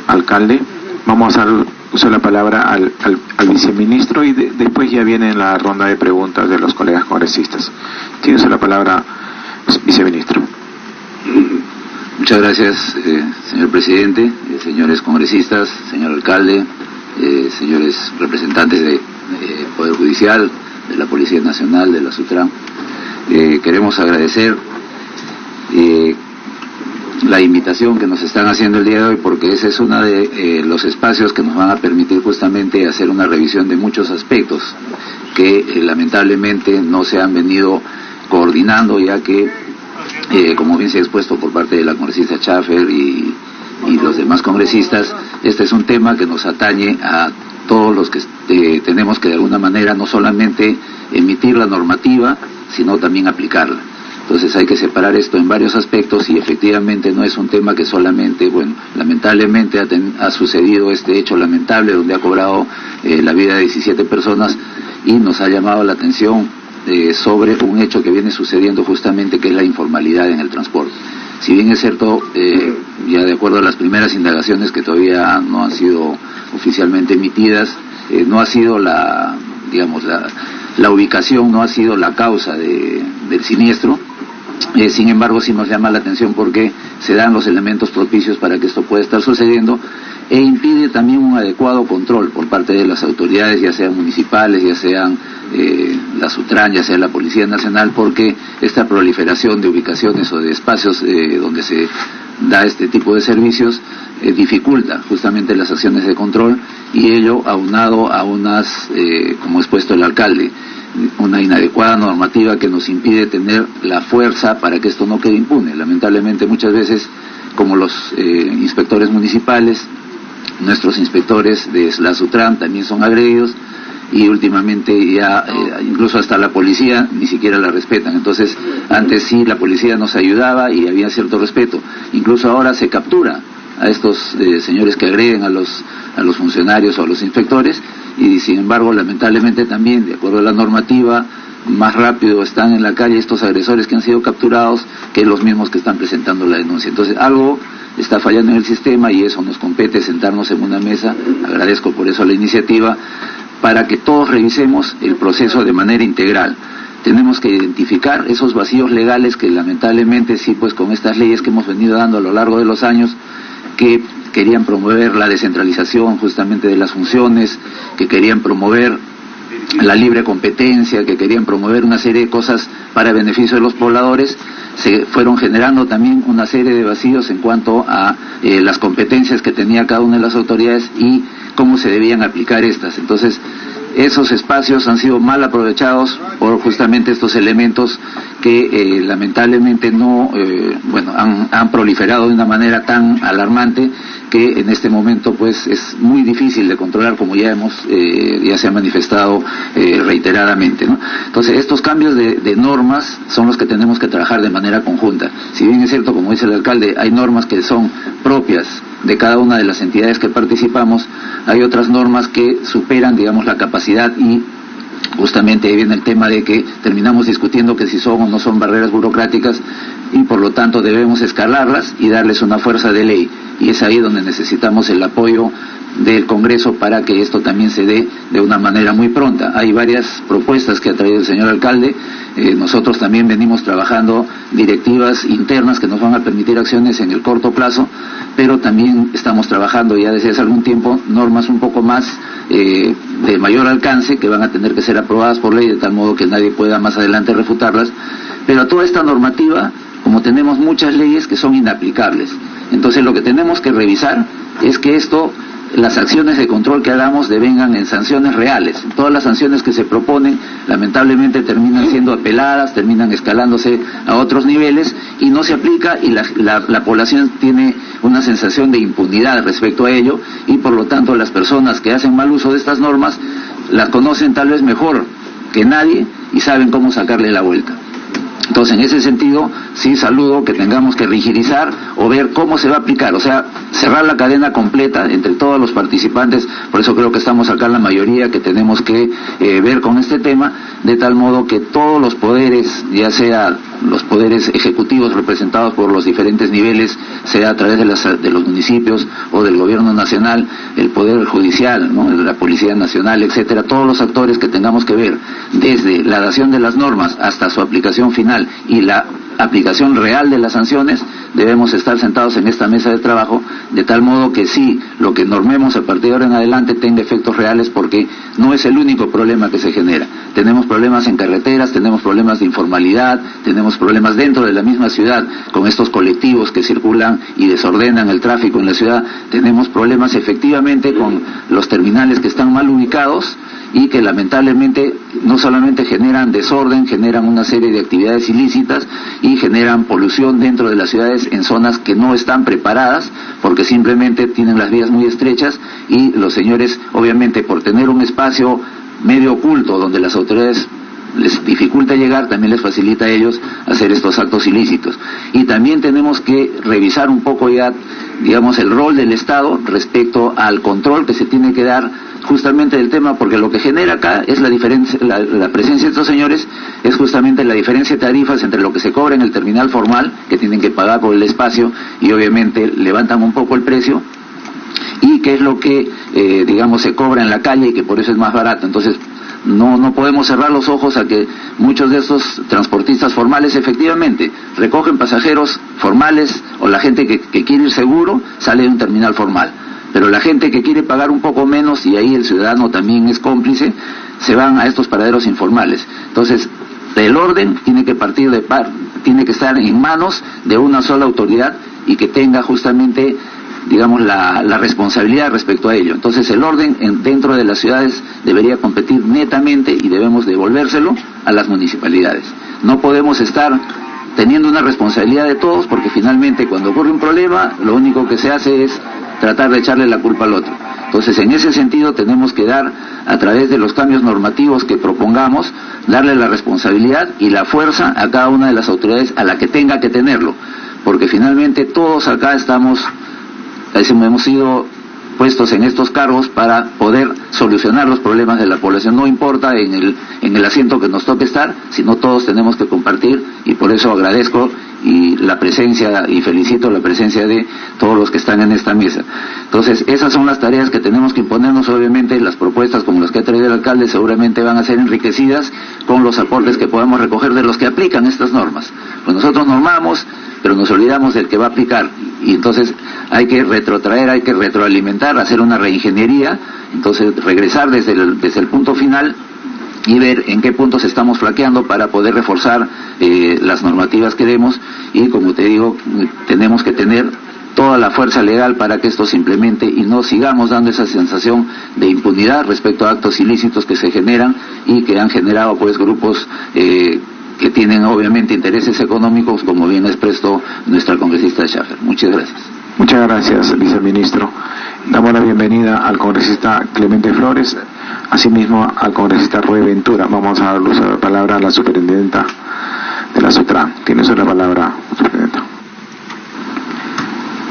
Alcalde. Vamos a usar la palabra al viceministro y después ya viene la ronda de preguntas de los colegas congresistas. Tiene usted la palabra, viceministro. Muchas gracias, señor presidente, señores congresistas, señor alcalde, señores representantes del Poder Judicial, de la Policía Nacional, de la SUTRAN. Queremos agradecer la invitación que nos están haciendo el día de hoy, porque ese es uno de los espacios que nos van a permitir justamente hacer una revisión de muchos aspectos que lamentablemente no se han venido coordinando, ya que como bien se ha expuesto por parte de la congresista Schaffer y los demás congresistas, este es un tema que nos atañe a todos los que tenemos que de alguna manera no solamente emitir la normativa, sino también aplicarla. Entonces hay que separar esto en varios aspectos y efectivamente no es un tema que solamente, lamentablemente ha sucedido este hecho lamentable donde ha cobrado la vida de 17 personas y nos ha llamado la atención sobre un hecho que viene sucediendo justamente, que es la informalidad en el transporte. Si bien es cierto, ya de acuerdo a las primeras indagaciones que todavía no han sido oficialmente emitidas, no ha sido la ubicación, no ha sido la causa del siniestro. Sin embargo, sí nos llama la atención porque se dan los elementos propicios para que esto pueda estar sucediendo e impide también un adecuado control por parte de las autoridades, ya sean municipales, ya sean la SUTRAN, ya sea la Policía Nacional, porque esta proliferación de ubicaciones o de espacios donde se da este tipo de servicios dificulta justamente las acciones de control, y ello aunado a unas, como ha expuesto el alcalde, una inadecuada normativa que nos impide tener la fuerza para que esto no quede impune. Lamentablemente muchas veces, como los inspectores municipales, nuestros inspectores de la SUTRAN también son agredidos, y últimamente ya incluso hasta la policía ni siquiera la respetan. Entonces antes sí la policía nos ayudaba y había cierto respeto, incluso ahora se captura a estos señores que agreden a los funcionarios o a los inspectores, y sin embargo lamentablemente también, de acuerdo a la normativa, más rápido están en la calle estos agresores que han sido capturados que los mismos que están presentando la denuncia. Entonces algo está fallando en el sistema y eso nos compete sentarnos en una mesa. Agradezco por eso la iniciativa, para que todos revisemos el proceso de manera integral. Tenemos que identificar esos vacíos legales que lamentablemente sí, pues con estas leyes que hemos venido dando a lo largo de los años, que querían promover la descentralización justamente de las funciones, que querían promover la libre competencia, que querían promover una serie de cosas para beneficio de los pobladores, se fueron generando también una serie de vacíos en cuanto a las competencias que tenía cada una de las autoridades y cómo se debían aplicar estas. Entonces, esos espacios han sido mal aprovechados por justamente estos elementos que lamentablemente no, han proliferado de una manera tan alarmante que en este momento pues es muy difícil de controlar, como ya se ha manifestado reiteradamente, ¿no? Entonces estos cambios de normas son los que tenemos que trabajar de manera conjunta. Si bien es cierto, como dice el alcalde, hay normas que son propias de cada una de las entidades que participamos, hay otras normas que superan, digamos, la capacidad, y justamente ahí viene el tema de que terminamos discutiendo que si son o no son barreras burocráticas, y por lo tanto debemos escalarlas y darles una fuerza de ley, y es ahí donde necesitamos el apoyo del Congreso para que esto también se dé de una manera muy pronta. Hay varias propuestas que ha traído el señor alcalde. Nosotros también venimos trabajando directivas internas que nos van a permitir acciones en el corto plazo, pero también estamos trabajando ya desde hace algún tiempo normas un poco más de mayor alcance, que van a tener que ser aprobadas por ley de tal modo que nadie pueda más adelante refutarlas. Pero toda esta normativa, como tenemos muchas leyes que son inaplicables, entonces lo que tenemos que revisar es que las acciones de control que hagamos devengan en sanciones reales. Todas las sanciones que se proponen lamentablemente terminan siendo apeladas, terminan escalándose a otros niveles y no se aplica, y la población tiene una sensación de impunidad respecto a ello, y por lo tanto las personas que hacen mal uso de estas normas las conocen tal vez mejor que nadie y saben cómo sacarle la vuelta. Entonces, en ese sentido, sí saludo que tengamos que rigidizar o ver cómo se va a aplicar, o sea, cerrar la cadena completa entre todos los participantes. Por eso creo que estamos acá la mayoría que tenemos que ver con este tema, de tal modo que todos los poderes, ya sea los poderes ejecutivos representados por los diferentes niveles, sea a través de los municipios o del gobierno nacional, el poder judicial, ¿no?, la Policía Nacional, etcétera, todos los actores que tengamos que ver, desde la dación de las normas hasta su aplicación final y la aplicación real de las sanciones, debemos estar sentados en esta mesa de trabajo, de tal modo que sí, lo que normemos a partir de ahora en adelante tenga efectos reales, porque no es el único problema que se genera. Tenemos problemas en carreteras, tenemos problemas de informalidad, tenemos problemas dentro de la misma ciudad con estos colectivos que circulan y desordenan el tráfico en la ciudad, tenemos problemas efectivamente con los terminales que están mal ubicados y que lamentablemente no solamente generan desorden, generan una serie de actividades ilícitas y generan polución dentro de las ciudades en zonas que no están preparadas porque simplemente tienen las vías muy estrechas, y los señores, obviamente, por tener un espacio medio oculto donde las autoridades les dificulta llegar, también les facilita a ellos hacer estos actos ilícitos. Y también tenemos que revisar un poco ya, digamos, el rol del Estado respecto al control que se tiene que dar justamente del tema, porque lo que genera acá es la diferencia, la presencia de estos señores es justamente la diferencia de tarifas entre lo que se cobra en el terminal formal, que tienen que pagar por el espacio y obviamente levantan un poco el precio, y qué es lo que digamos se cobra en la calle y que por eso es más barato. Entonces no podemos cerrar los ojos a que muchos de estos transportistas formales efectivamente recogen pasajeros formales, o la gente que quiere ir seguro sale de un terminal formal, pero la gente que quiere pagar un poco menos, y ahí el ciudadano también es cómplice, se van a estos paraderos informales. Entonces el orden tiene que tiene que estar en manos de una sola autoridad y que tenga justamente, digamos, la responsabilidad respecto a ello. Entonces el orden dentro de las ciudades debería competir netamente y debemos devolvérselo a las municipalidades. No podemos estar teniendo una responsabilidad de todos, porque finalmente cuando ocurre un problema lo único que se hace es tratar de echarle la culpa al otro. Entonces, en ese sentido tenemos que dar, a través de los cambios normativos que propongamos, darle la responsabilidad y la fuerza a cada una de las autoridades a la que tenga que tenerlo, porque finalmente todos acá hemos sido puestos en estos cargos para poder solucionar los problemas de la población. No importa en el asiento que nos toque estar, sino todos tenemos que compartir, y por eso agradezco la presencia y felicito la presencia de todos los que están en esta mesa. Entonces, esas son las tareas que tenemos que imponernos. Obviamente las propuestas como las que ha traído el alcalde seguramente van a ser enriquecidas con los aportes que podamos recoger de los que aplican estas normas. Pues nosotros normamos, pero nos olvidamos del que va a aplicar, y entonces hay que retrotraer, hay que retroalimentar, hacer una reingeniería, entonces regresar desde el punto final y ver en qué puntos estamos flaqueando para poder reforzar las normativas que demos, y como te digo, tenemos que tener toda la fuerza legal para que esto se implemente y no sigamos dando esa sensación de impunidad respecto a actos ilícitos que se generan y que han generado pues grupos que tienen obviamente intereses económicos, como bien expresó nuestra congresista de Schaffer. Muchas gracias. Muchas gracias, viceministro. Damos la bienvenida al congresista Clemente Flores, asimismo al congresista Roy Ventura. Vamos a dar la palabra a la superintendenta de la SUTRAN. Tiene usted la palabra, superintendenta.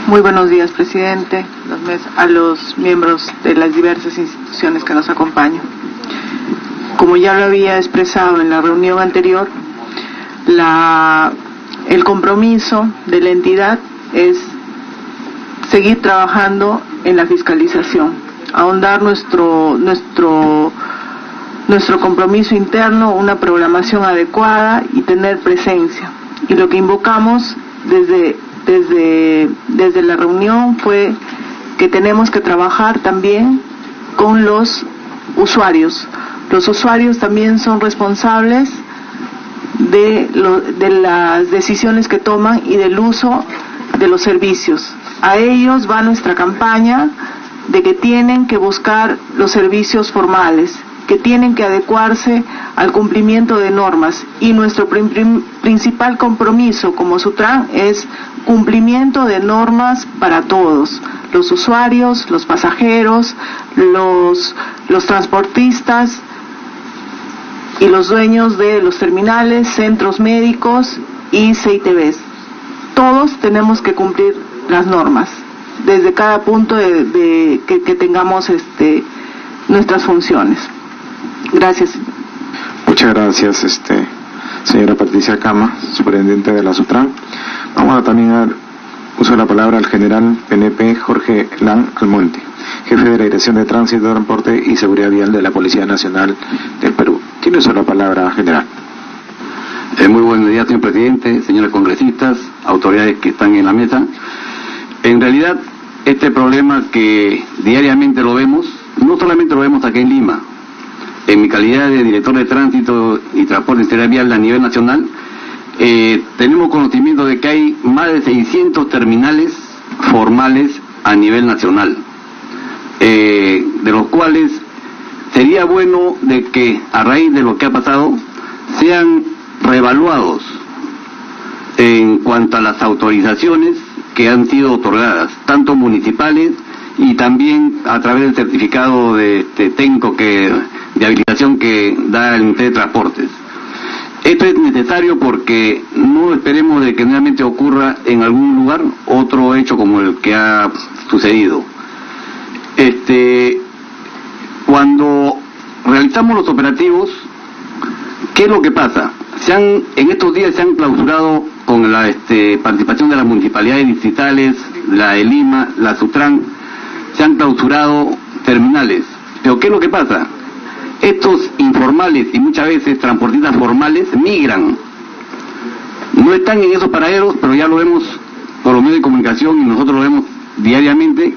Muy buenos días, presidente, a los miembros de las diversas instituciones que nos acompañan. Como ya lo había expresado en la reunión anterior, el compromiso de la entidad es seguir trabajando en la fiscalización, ahondar nuestro compromiso interno, una programación adecuada y tener presencia. Y lo que invocamos desde la reunión fue que tenemos que trabajar también con los usuarios. Los usuarios también son responsables de las decisiones que toman y del uso de los servicios. A ellos va nuestra campaña de que tienen que buscar los servicios formales, que tienen que adecuarse al cumplimiento de normas, y nuestro principal compromiso como SUTRAN es cumplimiento de normas para todos, los usuarios, los pasajeros, los transportistas, y los dueños de los terminales, centros médicos y CITVs. Todos tenemos que cumplir las normas, desde cada punto que tengamos nuestras funciones. Gracias. Muchas gracias, señora Patricia Cama, superintendente de la SUTRAN. Vamos a también a dar uso de la palabra al general PNP Jorge Lan Almonte, jefe de la Dirección de Tránsito, Transporte y Seguridad Vial de la Policía Nacional del Perú. Tiene uso de la palabra, general. Muy buenos días, señor presidente, señores congresistas, autoridades que están en la mesa. En realidad, este problema que diariamente lo vemos, no solamente lo vemos aquí en Lima. En mi calidad de director de Tránsito y Transporte y Seguridad Vial a nivel nacional, tenemos conocimiento de que hay más de 600 terminales formales a nivel nacional, de los cuales sería bueno de que a raíz de lo que ha pasado sean reevaluados en cuanto a las autorizaciones que han sido otorgadas, tanto municipales y también a través del certificado de técnico de habilitación que da el Ministerio de Transportes. Esto es necesario porque no esperemos de que realmente ocurra en algún lugar otro hecho como el que ha sucedido. Cuando realizamos los operativos, ¿qué es lo que pasa? En estos días se han clausurado con la participación de las municipalidades distritales, la de Lima, la SUTRAN, se han clausurado terminales. Pero ¿qué es lo que pasa? Estos informales y muchas veces transportistas formales migran. No están en esos paraderos, pero ya lo vemos por los medios de comunicación y nosotros lo vemos diariamente.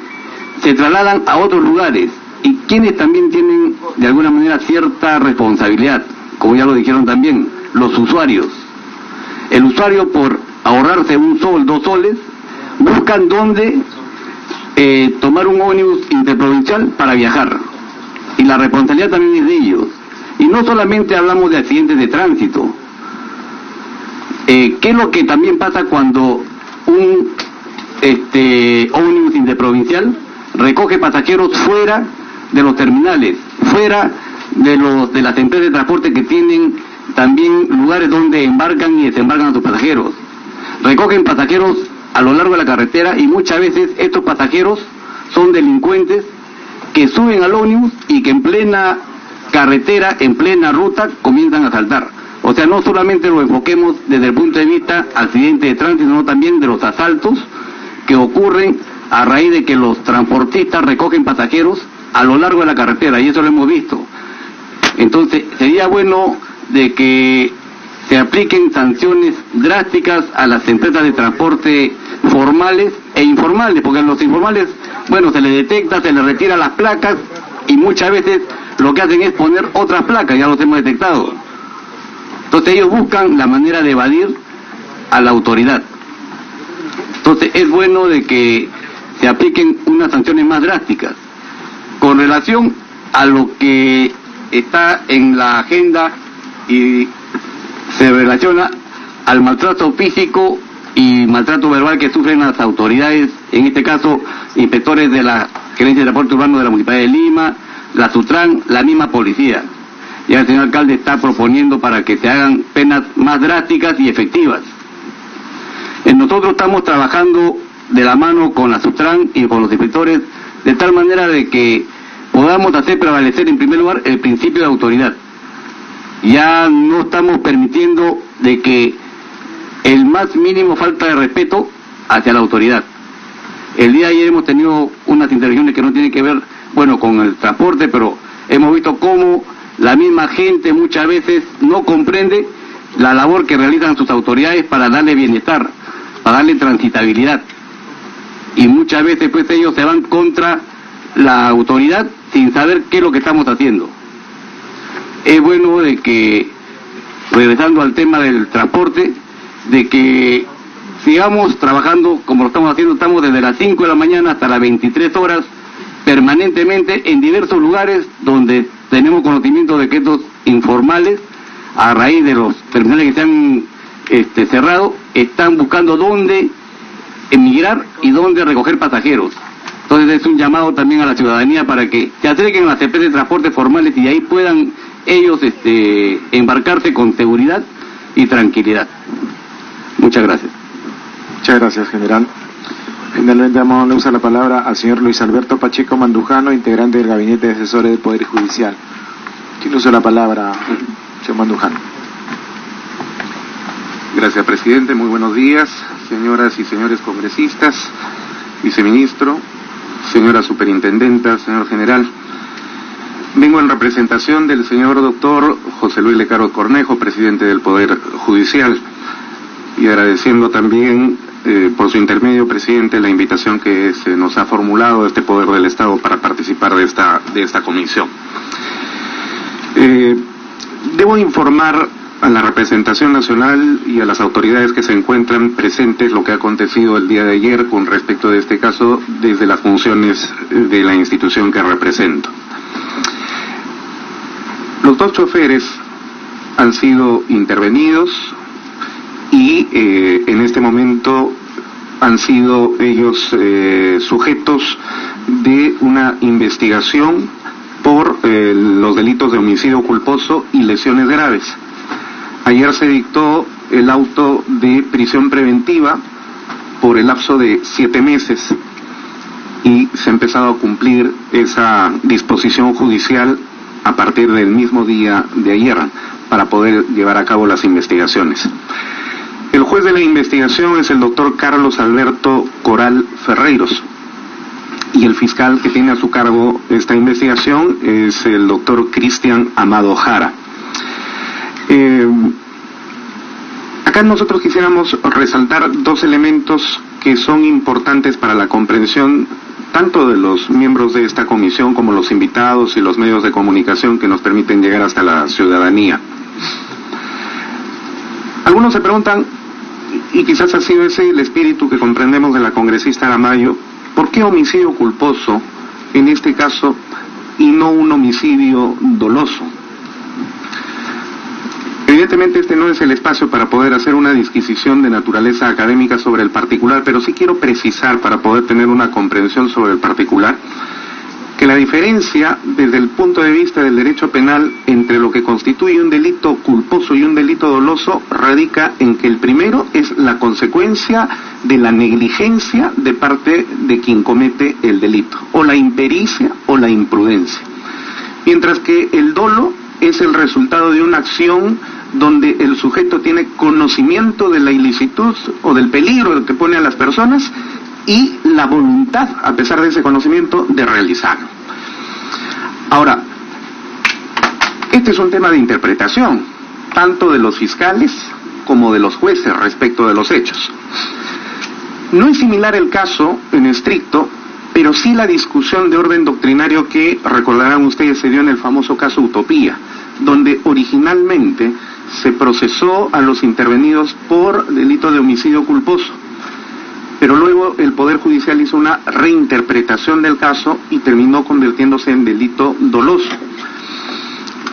Se trasladan a otros lugares y quienes también tienen de alguna manera cierta responsabilidad, como ya lo dijeron también, los usuarios. El usuario, por ahorrarse un sol, 2 soles, buscan dónde tomar un ómnibus interprovincial para viajar. Y la responsabilidad también es de ellos. Y no solamente hablamos de accidentes de tránsito. ¿Qué es lo que también pasa cuando un ómnibus interprovincial recoge pasajeros fuera de los terminales, fuera de las empresas de transporte que tienen también lugares donde embarcan y desembarcan a sus pasajeros? Recogen pasajeros a lo largo de la carretera y muchas veces estos pasajeros son delincuentes que suben al ómnibus y que en plena carretera, en plena ruta, comienzan a asaltar. O sea, no solamente lo enfoquemos desde el punto de vista accidente de tránsito, sino también de los asaltos que ocurren a raíz de que los transportistas recogen pasajeros a lo largo de la carretera, y eso lo hemos visto. Entonces, sería bueno de que se apliquen sanciones drásticas a las empresas de transporte formales e informales, porque a los informales, bueno, se les detecta, se les retira las placas y muchas veces lo que hacen es poner otras placas, ya los hemos detectado. Entonces ellos buscan la manera de evadir a la autoridad. Entonces es bueno de que se apliquen unas sanciones más drásticas. Con relación a lo que está en la agenda y se relaciona al maltrato físico y maltrato verbal que sufren las autoridades, en este caso inspectores de la Gerencia de Transporte Urbano de la Municipalidad de Lima, la SUTRAN, la misma policía. Ya el señor alcalde está proponiendo para que se hagan penas más drásticas y efectivas. Nosotros estamos trabajando de la mano con la SUTRAN y con los inspectores de tal manera de que podamos hacer prevalecer en primer lugar el principio de autoridad. Ya no estamos permitiendo de que el más mínimo falta de respeto hacia la autoridad. El día de ayer hemos tenido unas intervenciones que no tienen que ver, bueno, con el transporte, pero hemos visto cómo la misma gente muchas veces no comprende la labor que realizan sus autoridades para darle bienestar, para darle transitabilidad. Y muchas veces pues ellos se van contra la autoridad sin saber qué es lo que estamos haciendo. Es bueno de que, regresando al tema del transporte, de que sigamos trabajando como lo estamos haciendo. Estamos desde las 5 de la mañana hasta las 23 horas permanentemente en diversos lugares donde tenemos conocimiento de que estos informales, a raíz de los terminales que se han cerrado, están buscando dónde emigrar y dónde recoger pasajeros. Entonces es un llamado también a la ciudadanía para que se acerquen a las empresas de transporte formales y ahí puedan ellos embarcarse con seguridad y tranquilidad. Muchas gracias. Muchas gracias, general. Finalmente vamos a usar la palabra al señor Luis Alberto Pacheco Mandujano, integrante del Gabinete de Asesores del Poder Judicial. ¿Quién usa la palabra, señor Mandujano? Gracias, presidente. Muy buenos días, señoras y señores congresistas, viceministro, señora superintendenta, señor general. Vengo en representación del señor doctor José Luis Lecaro Cornejo, presidente del Poder Judicial, y agradeciendo también por su intermedio, presidente, la invitación que se nos ha formulado este Poder del Estado para participar de esta comisión. Debo informar a la representación nacional y a las autoridades que se encuentran presentes lo que ha acontecido el día de ayer con respecto de este caso desde las funciones de la institución que represento. Los dos choferes han sido intervenidos y en este momento han sido ellos sujetos de una investigación por los delitos de homicidio culposo y lesiones graves. Ayer se dictó el auto de prisión preventiva por el lapso de 7 meses y se ha empezado a cumplir esa disposición judicial a partir del mismo día de ayer para poder llevar a cabo las investigaciones. El juez de la investigación es el doctor Carlos Alberto Coral Ferreiros y el fiscal que tiene a su cargo esta investigación es el doctor Cristian Amado Jara. Acá nosotros quisiéramos resaltar dos elementos que son importantes para la comprensión tanto de los miembros de esta comisión como los invitados y los medios de comunicación que nos permiten llegar hasta la ciudadanía. Algunos se preguntan, y quizás ha sido ese el espíritu que comprendemos de la congresista Aramayo, ¿por qué homicidio culposo en este caso y no un homicidio doloso? Evidentemente este no es el espacio para poder hacer una disquisición de naturaleza académica sobre el particular, pero sí quiero precisar para poder tener una comprensión sobre el particular, que la diferencia desde el punto de vista del derecho penal entre lo que constituye un delito culposo y un delito doloso radica en que el primero es la consecuencia de la negligencia de parte de quien comete el delito, o la impericia o la imprudencia, mientras que el dolo es el resultado de una acción donde el sujeto tiene conocimiento de la ilicitud o del peligro que pone a las personas y la voluntad, a pesar de ese conocimiento, de realizarlo. Ahora, este es un tema de interpretación, tanto de los fiscales como de los jueces respecto de los hechos. No es similar el caso en estricto, pero sí la discusión de orden doctrinario que, recordarán ustedes, se dio en el famoso caso Utopía, donde originalmente se procesó a los intervenidos por delito de homicidio culposo, pero luego el Poder Judicial hizo una reinterpretación del caso y terminó convirtiéndose en delito doloso.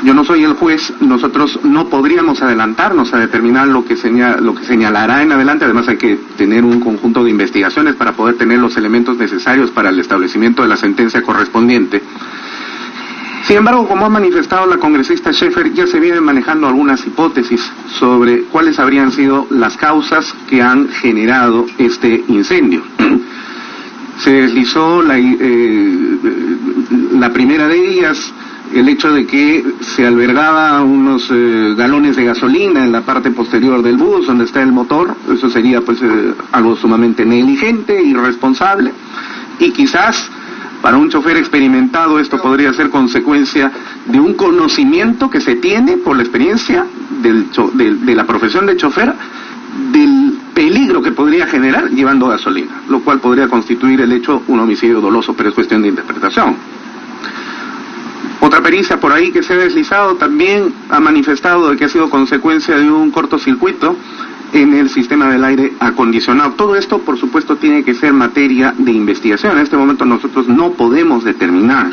Yo no soy el juez, nosotros no podríamos adelantarnos a determinar lo que señalará en adelante. Además hay que tener un conjunto de investigaciones para poder tener los elementos necesarios para el establecimiento de la sentencia correspondiente. Sin embargo, como ha manifestado la congresista Schaeffer, ya se vienen manejando algunas hipótesis sobre cuáles habrían sido las causas que han generado este incendio. Se deslizó la primera de ellas, el hecho de que se albergaba unos galones de gasolina en la parte posterior del bus donde está el motor. Eso sería pues algo sumamente negligente, irresponsable, y quizás para un chofer experimentado esto podría ser consecuencia de un conocimiento que se tiene por la experiencia de la profesión de chofer del peligro que podría generar llevando gasolina, lo cual podría constituir el hecho un homicidio doloso, pero es cuestión de interpretación. Otra pericia por ahí que se ha deslizado también ha manifestado de que ha sido consecuencia de un cortocircuito en el sistema del aire acondicionado. Todo esto, por supuesto, tiene que ser materia de investigación. En este momento nosotros no podemos determinar.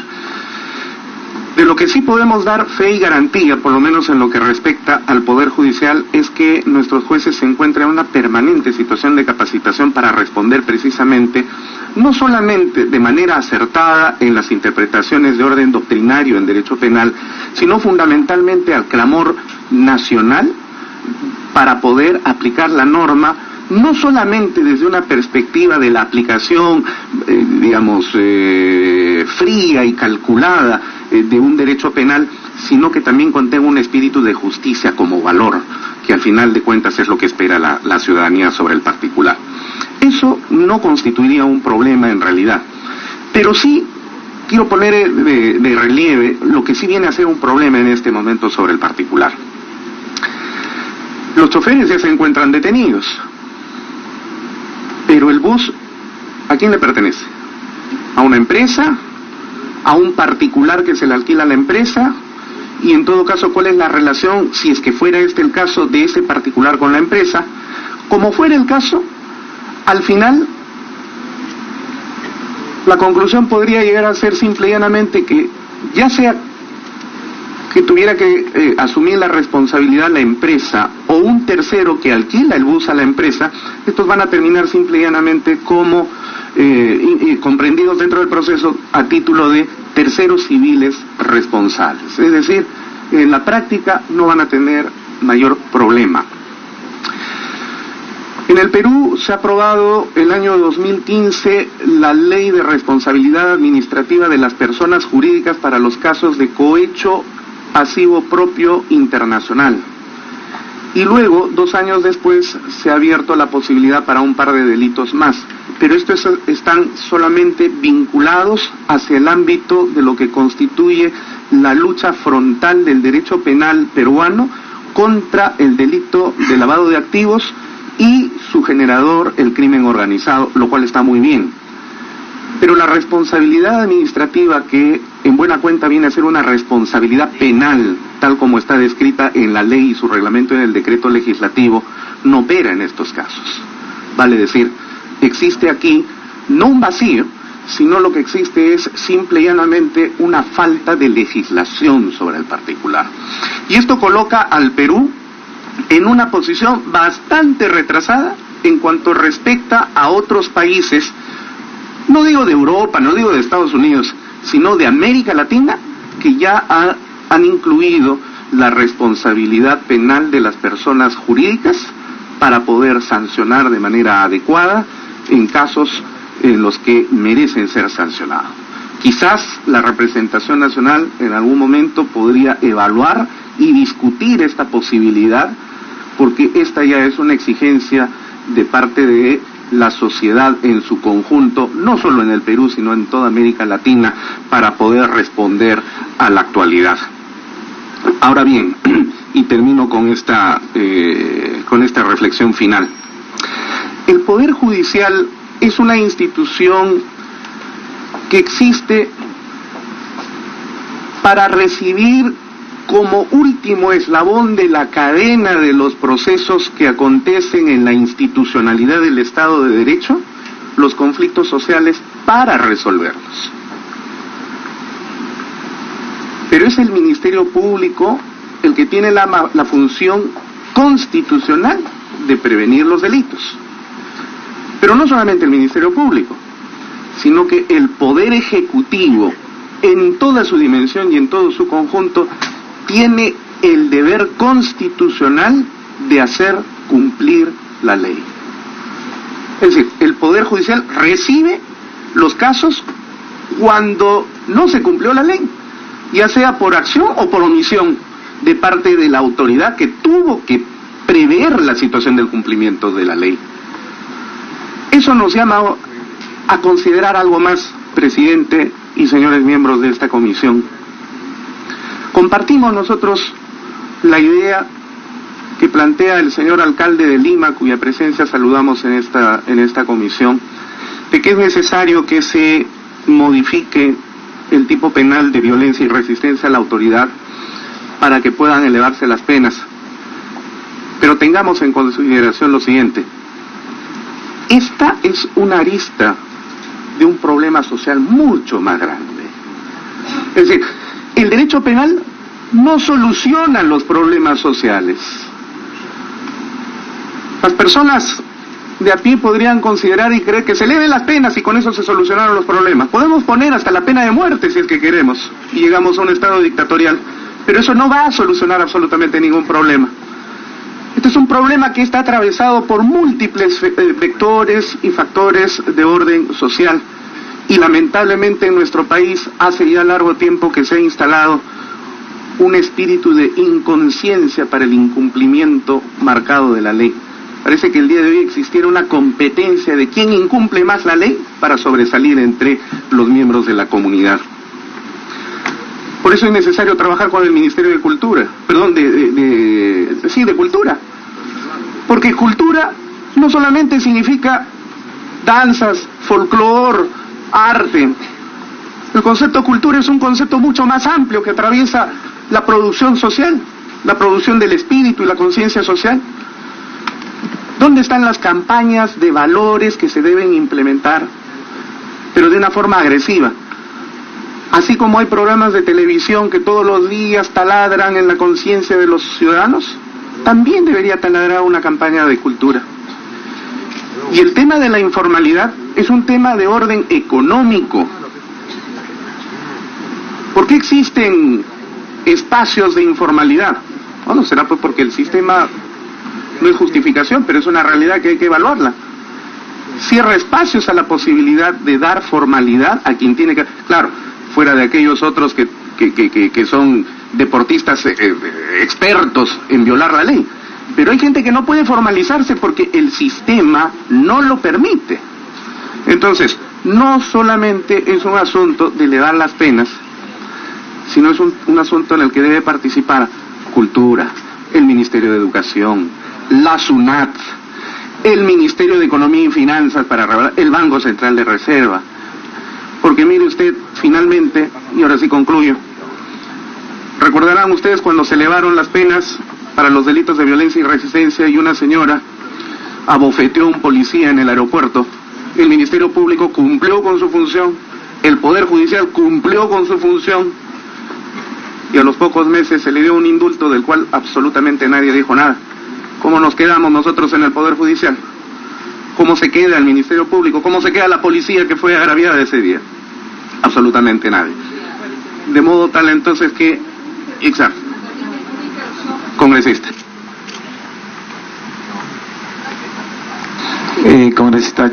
De lo que sí podemos dar fe y garantía, por lo menos en lo que respecta al Poder Judicial, es que nuestros jueces se encuentran en una permanente situación de capacitación para responder precisamente no solamente de manera acertada en las interpretaciones de orden doctrinario en derecho penal, sino fundamentalmente al clamor nacional para poder aplicar la norma, no solamente desde una perspectiva de la aplicación, fría y calculada de un derecho penal, sino que también contenga un espíritu de justicia como valor, que al final de cuentas es lo que espera la ciudadanía sobre el particular. Eso no constituiría un problema en realidad, pero sí quiero poner de relieve lo que sí viene a ser un problema en este momento sobre el particular. Los choferes ya se encuentran detenidos, pero el bus, ¿a quién le pertenece? ¿A una empresa? ¿A un particular que se le alquila a la empresa? Y en todo caso, ¿cuál es la relación, si es que fuera este el caso, de ese particular con la empresa? Como fuera el caso, al final, la conclusión podría llegar a ser simple y llanamente que, ya sea que tuviera que asumir la responsabilidad la empresa o un tercero que alquila el bus a la empresa, estos van a terminar simple y llanamente como comprendidos dentro del proceso a título de terceros civiles responsables. Es decir, en la práctica no van a tener mayor problema. En el Perú se ha aprobado el año 2015 la Ley de Responsabilidad Administrativa de las Personas Jurídicas para los casos de cohecho pasivo propio internacional. Y luego, 2 años después, se ha abierto la posibilidad para un par de delitos más. Pero estos están solamente vinculados hacia el ámbito de lo que constituye la lucha frontal del derecho penal peruano contra el delito de lavado de activos y su generador, el crimen organizado, lo cual está muy bien. Pero la responsabilidad administrativa, que en buena cuenta viene a ser una responsabilidad penal, tal como está descrita en la ley y su reglamento en el decreto legislativo, no opera en estos casos. Vale decir, existe aquí no un vacío, sino lo que existe es simple y llanamente una falta de legislación sobre el particular. Y esto coloca al Perú en una posición bastante retrasada en cuanto respecta a otros países, no digo de Europa, no digo de Estados Unidos, sino de América Latina, que ya han incluido la responsabilidad penal de las personas jurídicas para poder sancionar de manera adecuada en casos en los que merecen ser sancionados. Quizás la representación nacional en algún momento podría evaluar y discutir esta posibilidad, porque esta ya es una exigencia de parte de la sociedad en su conjunto, no solo en el Perú, sino en toda América Latina, para poder responder a la actualidad. Ahora bien, y termino con esta reflexión final. El Poder Judicial es una institución que existe para recibir como último eslabón de la cadena de los procesos que acontecen en la institucionalidad del Estado de Derecho, los conflictos sociales, para resolverlos. Pero es el Ministerio Público el que tiene la función constitucional de prevenir los delitos. Pero no solamente el Ministerio Público, sino que el Poder Ejecutivo, en toda su dimensión y en todo su conjunto, tiene el deber constitucional de hacer cumplir la ley. Es decir, el Poder Judicial recibe los casos cuando no se cumplió la ley, ya sea por acción o por omisión de parte de la autoridad que tuvo que prever la situación del cumplimiento de la ley. Eso nos llama a considerar algo más, presidente y señores miembros de esta comisión. Compartimos nosotros la idea que plantea el señor alcalde de Lima, cuya presencia saludamos en esta comisión, de que es necesario que se modifique el tipo penal de violencia y resistencia a la autoridad para que puedan elevarse las penas. Pero tengamos en consideración lo siguiente: esta es una arista de un problema social mucho más grande. Es decir, el derecho penal no soluciona los problemas sociales. Las personas de a pie podrían considerar y creer que se eleven las penas y con eso se solucionaron los problemas. Podemos poner hasta la pena de muerte si es que queremos y llegamos a un estado dictatorial, pero eso no va a solucionar absolutamente ningún problema. Este es un problema que está atravesado por múltiples vectores y factores de orden social y lamentablemente en nuestro país hace ya largo tiempo que se ha instalado un espíritu de inconsciencia para el incumplimiento marcado de la ley. Parece que el día de hoy existiera una competencia de quién incumple más la ley para sobresalir entre los miembros de la comunidad. Por eso es necesario trabajar con el Ministerio de Cultura, de Cultura. Porque cultura no solamente significa danzas, folclor, arte. El concepto cultura es un concepto mucho más amplio que atraviesa la producción social, la producción del espíritu y la conciencia social. ¿Dónde están las campañas de valores que se deben implementar, pero de una forma agresiva? Así como hay programas de televisión que todos los días taladran en la conciencia de los ciudadanos, también debería taladrar una campaña de cultura. Y el tema de la informalidad es un tema de orden económico. ¿Por qué existen espacios de informalidad? Bueno, será pues porque el sistema no es justificación, pero es una realidad que hay que evaluarla. Cierra espacios a la posibilidad de dar formalidad a quien tiene que... Claro, fuera de aquellos otros que son deportistas expertos en violar la ley. Pero hay gente que no puede formalizarse porque el sistema no lo permite. Entonces, no solamente es un asunto de elevar las penas, sino es un asunto en el que debe participar Cultura, el Ministerio de Educación, la SUNAT, el Ministerio de Economía y Finanzas, el Banco Central de Reserva. Porque mire usted, finalmente, y ahora sí concluyo, recordarán ustedes cuando se elevaron las penas para los delitos de violencia y resistencia y una señora abofeteó a un policía en el aeropuerto. El Ministerio Público cumplió con su función, el Poder Judicial cumplió con su función, y a los pocos meses se le dio un indulto del cual absolutamente nadie dijo nada. ¿Cómo nos quedamos nosotros en el Poder Judicial? ¿Cómo se queda el Ministerio Público? ¿Cómo se queda la policía que fue agraviada ese día? Absolutamente nadie. De modo tal entonces que... Exacto. Congresista. Congresista.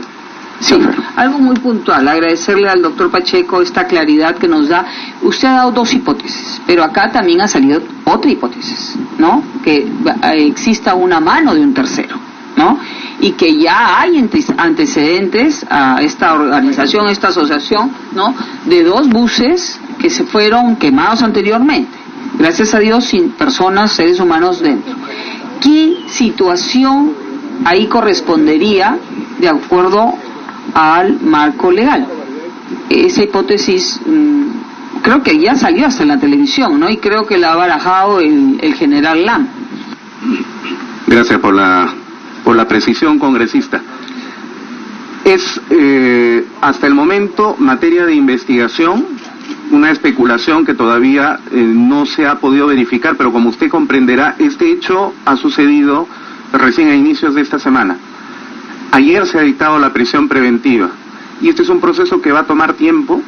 Sí, algo muy puntual, agradecerle al doctor Pacheco esta claridad que nos da. Usted ha dado dos hipótesis, pero acá también ha salido otra hipótesis, ¿no? Que exista una mano de un tercero, ¿no? Y que ya hay antecedentes a esta organización, a esta asociación, ¿no? De dos buses que se fueron quemados anteriormente, gracias a Dios sin personas, seres humanos dentro. ¿Qué situación ahí correspondería de acuerdo al marco legal? Esa hipótesis creo que ya salió hasta en la televisión, ¿no? Y creo que la ha barajado el general Lam. Gracias por la precisión, congresista. Es hasta el momento materia de investigación, una especulación que todavía no se ha podido verificar, pero como usted comprenderá, este hecho ha sucedido recién a inicios de esta semana. Ayer se ha dictado la prisión preventiva y este es un proceso que va a tomar tiempo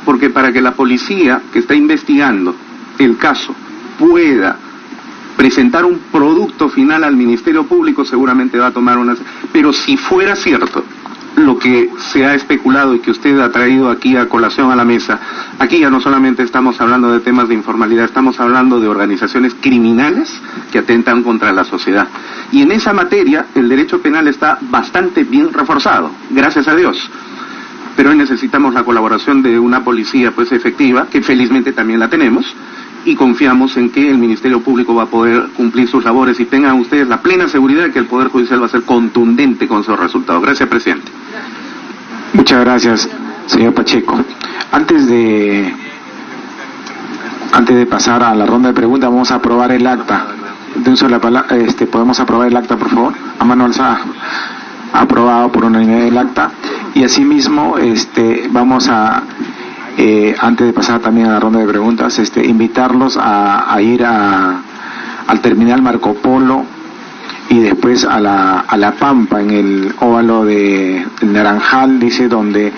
porque para que la policía que está investigando el caso pueda presentar un producto final al Ministerio Público seguramente va a tomar unas... Pero si fuera cierto lo que se ha especulado y que usted ha traído aquí a colación a la mesa, aquí ya no solamente estamos hablando de temas de informalidad, estamos hablando de organizaciones criminales que atentan contra la sociedad. Y en esa materia el derecho penal está bastante bien reforzado, gracias a Dios. Pero hoy necesitamos la colaboración de una policía pues efectiva, que felizmente también la tenemos, y confiamos en que el Ministerio Público va a poder cumplir sus labores y tengan ustedes la plena seguridad de que el Poder Judicial va a ser contundente con sus resultados. Gracias, presidente. Muchas gracias, señor Pacheco. Antes de pasar a la ronda de preguntas, vamos a aprobar el acta. De uso de la palabra, ¿podemos aprobar el acta, por favor? A mano alzada. Aprobado por unanimidad el acta. Y asimismo, vamos a... antes de pasar también a la ronda de preguntas, invitarlos a ir al terminal Marco Polo y después a la Pampa, en el óvalo de Naranjal, dice, donde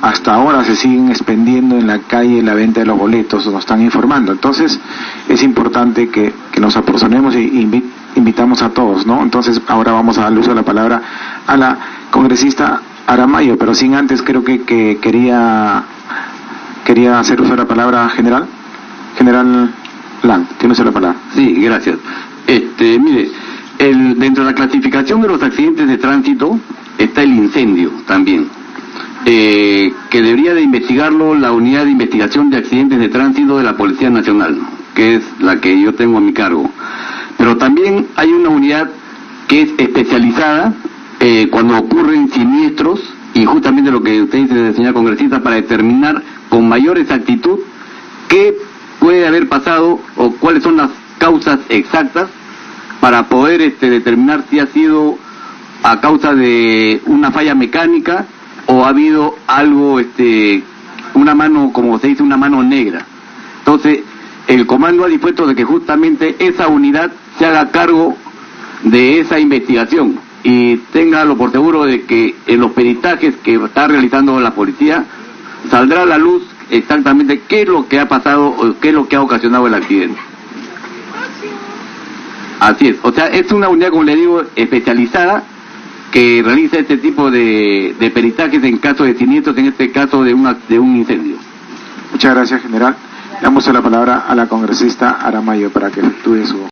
hasta ahora se siguen expendiendo en la calle la venta de los boletos, nos están informando. Entonces es importante que nos apersonemos y invitamos a todos, ¿no? Entonces ahora vamos a darle uso de la palabra a la congresista Aramayo, pero sin antes creo que quería hacer uso de la palabra General Lang, tiene uso de la palabra. Sí, gracias. Mire, dentro de la clasificación de los accidentes de tránsito está el incendio también, que debería de investigarlo la Unidad de Investigación de Accidentes de Tránsito de la Policía Nacional, que es la que yo tengo a mi cargo. Pero también hay una unidad que es especializada cuando ocurren siniestros, y justamente lo que usted dice, señora congresista, para determinar con mayor exactitud qué puede haber pasado o cuáles son las causas exactas para poder determinar si ha sido a causa de una falla mecánica o ha habido algo, una mano, como se dice, una mano negra. Entonces, el comando ha dispuesto de que justamente esa unidad se haga cargo de esa investigación y téngalo por seguro de que en los peritajes que está realizando la policía saldrá a la luz exactamente qué es lo que ha pasado o qué es lo que ha ocasionado el accidente. Así es, o sea, es una unidad, como le digo, especializada que realiza este tipo de peritajes en caso de siniestros, en este caso de un incendio. Muchas gracias, general. Damos la palabra a la congresista Aramayo para que efectúe su...